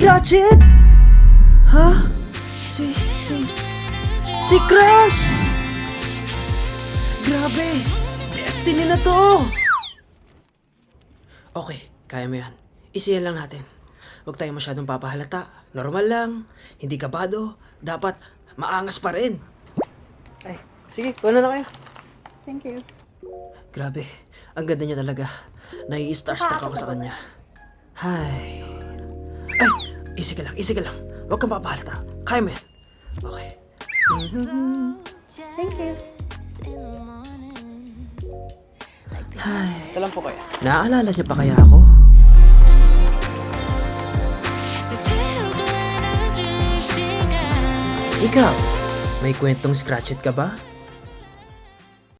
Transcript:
Scratch It? Ha? Si Crush! Grabe! Destiny na to! Okay, kaya mo yan. Isiyan lang natin. Huwag tayo masyadong papahalata. Normal lang. Hindi kabado. Dapat maangas pa rin. Ay, sige, kuha na kayo. Thank you. Grabe, ang ganda niya talaga. Nai-starstruck ako sa kanya. Hi. Ay, easy ka lang. Huwag kang papahalata. Kaya mo yan. Okay. Thank you. Hi. Ito lang po kaya. Naaalala niya pa kaya ako? Ikaw, may kwentong Scratch It ka ba?